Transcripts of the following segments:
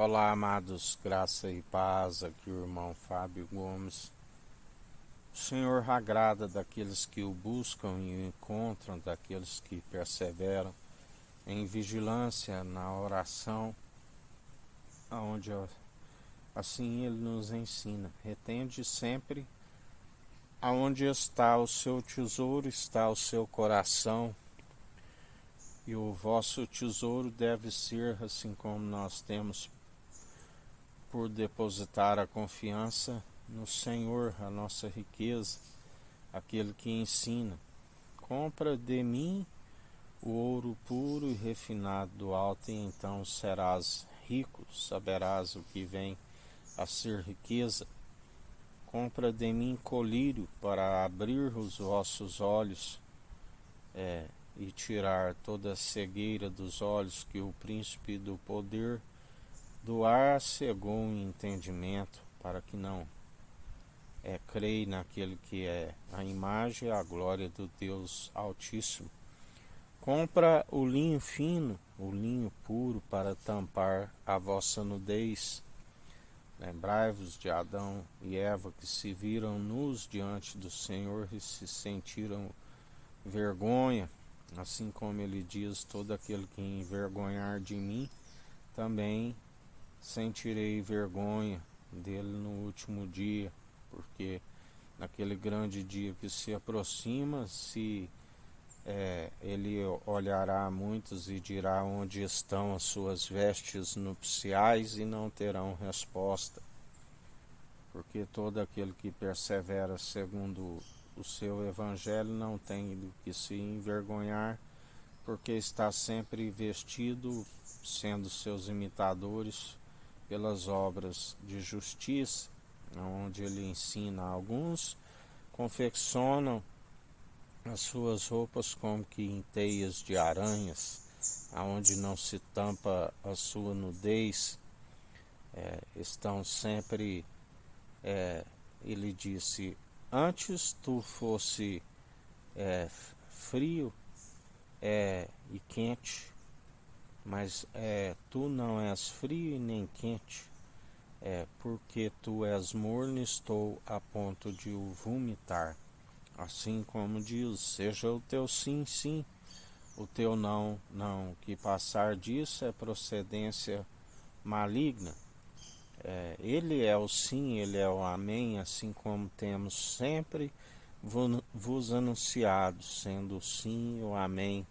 Olá, amados, graça e paz, aqui o irmão Fábio Gomes. O Senhor agrada daqueles que o buscam e o encontram, daqueles que perseveram em vigilância na oração, onde assim Ele nos ensina. Retende sempre aonde está o seu tesouro, está o seu coração, e o vosso tesouro deve ser assim como nós temos por depositar a confiança no Senhor, a nossa riqueza, aquele que ensina. Compra de mim o ouro puro e refinado do alto, e então serás rico, saberás o que vem a ser riqueza. Compra de mim colírio para abrir os vossos olhos e tirar toda a cegueira dos olhos que o príncipe do poder do ar cegou o entendimento, para que não creia naquele que é a imagem e a glória do Deus Altíssimo. Compra o linho fino, o linho puro, para tampar a vossa nudez. Lembrai-vos de Adão e Eva, que se viram nus diante do Senhor e se sentiram vergonha, assim como ele diz: todo aquele que envergonhar de mim, também sentirei vergonha dele no último dia, porque naquele grande dia que se aproxima, ele olhará a muitos e dirá onde estão as suas vestes nupciais, e não terão resposta, porque todo aquele que persevera segundo o seu evangelho não tem do que se envergonhar, porque está sempre vestido, sendo seus imitadores, pelas obras de justiça, onde ele ensina. Alguns confeccionam as suas roupas como que em teias de aranhas, aonde não se tampa a sua nudez. Estão sempre, ele disse: antes tu fosse frio e quente, mas tu não és frio e nem quente, porque tu és morno e estou a ponto de o vomitar. Assim como diz: seja o teu sim, sim, o teu não, não, que passar disso é procedência maligna. Ele é o sim, ele é o amém, assim como temos sempre vos anunciado, sendo o sim e o amém.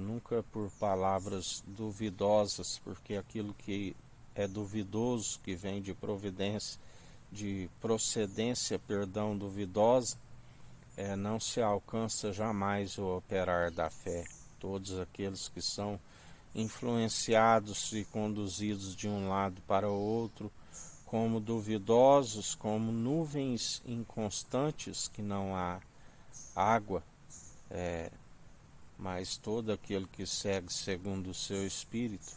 Nunca por palavras duvidosas, porque aquilo que é duvidoso, que vem de providência, de procedência, perdão, duvidosa, não se alcança jamais o operar da fé. Todos aqueles que são influenciados e conduzidos de um lado para o outro, como duvidosos, como nuvens inconstantes, que não há água, mas todo aquele que segue segundo o seu espírito,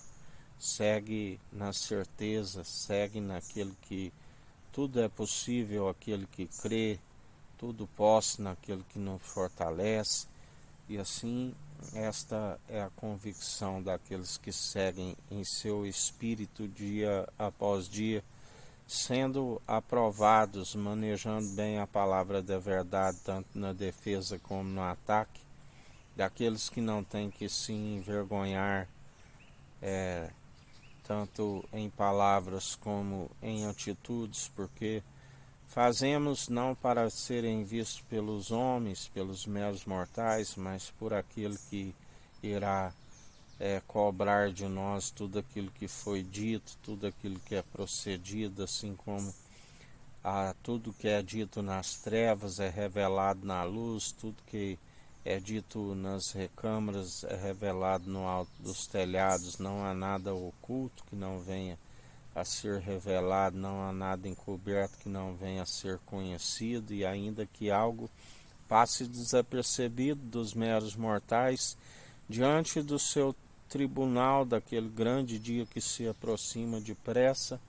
segue na certeza, segue naquele que tudo é possível, aquele que crê, tudo posse naquele que nos fortalece. E assim, esta é a convicção daqueles que seguem em seu espírito dia após dia, sendo aprovados, manejando bem a palavra da verdade, tanto na defesa como no ataque, daqueles que não têm que se envergonhar, tanto em palavras como em atitudes, porque fazemos não para serem vistos pelos homens, pelos meros mortais, mas por aquele que irá cobrar de nós tudo aquilo que foi dito, tudo aquilo que é procedido, assim como tudo que é dito nas trevas é revelado na luz, tudo que é dito nas recâmaras é revelado no alto dos telhados. Não há nada oculto que não venha a ser revelado, não há nada encoberto que não venha a ser conhecido, e ainda que algo passe desapercebido dos meros mortais, diante do seu tribunal, daquele grande dia que se aproxima depressa,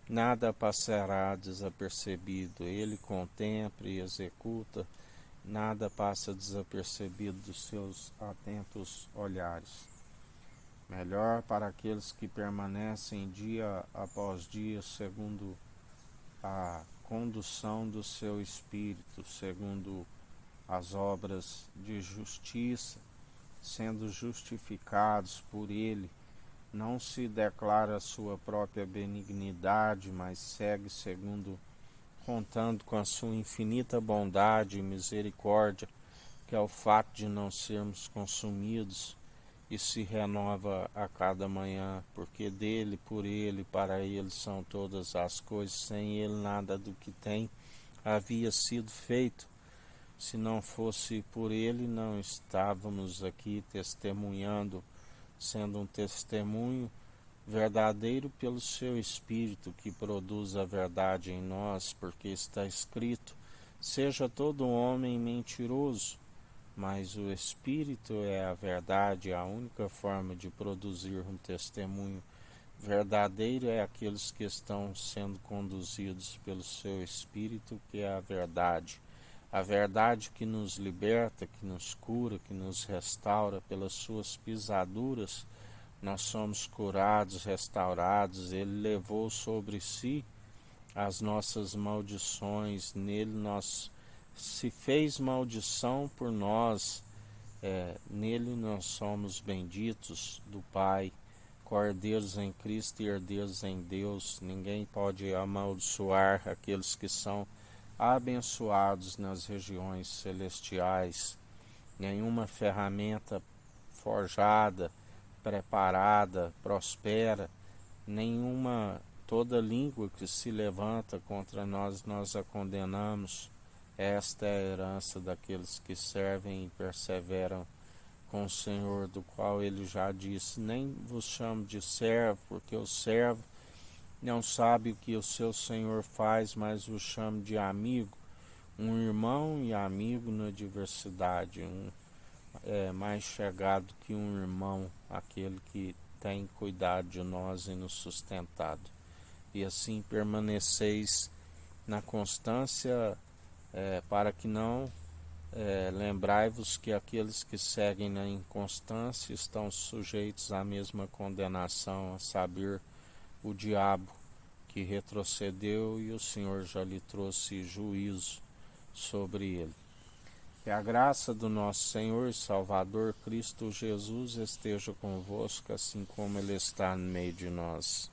nada passará desapercebido. Ele contempla e executa, nada passa desapercebido dos seus atentos olhares. melhor para aqueles que permanecem dia após dia segundo a condução do seu Espírito, segundo as obras de justiça, sendo justificados por Ele. Não se declara sua própria benignidade, mas segue segundo, contando com a sua infinita bondade e misericórdia, que é o fato de não sermos consumidos, e se renova a cada manhã, porque dele, por ele, para ele são todas as coisas, sem ele nada do que tem havia sido feito. Se não fosse por ele, não estávamos aqui testemunhando, sendo um testemunho verdadeiro pelo seu Espírito, que produz a verdade em nós, porque está escrito: seja todo homem mentiroso, mas o Espírito é a verdade. A única forma de produzir um testemunho verdadeiro é aqueles que estão sendo conduzidos pelo seu Espírito, que é a verdade. A verdade que nos liberta, que nos cura, que nos restaura. Pelas suas pisaduras nós somos curados, restaurados. Ele levou sobre si as nossas maldições, nele nós se fez maldição por nós, nele nós somos benditos do Pai, cordeiros em Cristo e herdeiros em Deus. Ninguém pode amaldiçoar aqueles que são abençoados nas regiões celestiais. Nenhuma ferramenta forjada, preparada, prospera. Toda língua que se levanta contra nós, nós a condenamos. Esta é a herança daqueles que servem e perseveram com o Senhor, do qual ele já disse: nem vos chamo de servo, porque o servo não sabe o que o seu Senhor faz, mas vos chamo de amigo. Um irmão e amigo na diversidade, é mais chegado que um irmão, aquele que tem cuidado de nós e nos sustentado. E assim permaneceis na constância, para que não lembrai-vos que aqueles que seguem na inconstância estão sujeitos à mesma condenação, a saber, o diabo, que retrocedeu e o Senhor já lhe trouxe juízo sobre ele. Que a graça do nosso Senhor e Salvador Cristo Jesus esteja convosco, assim como ele está no meio de nós.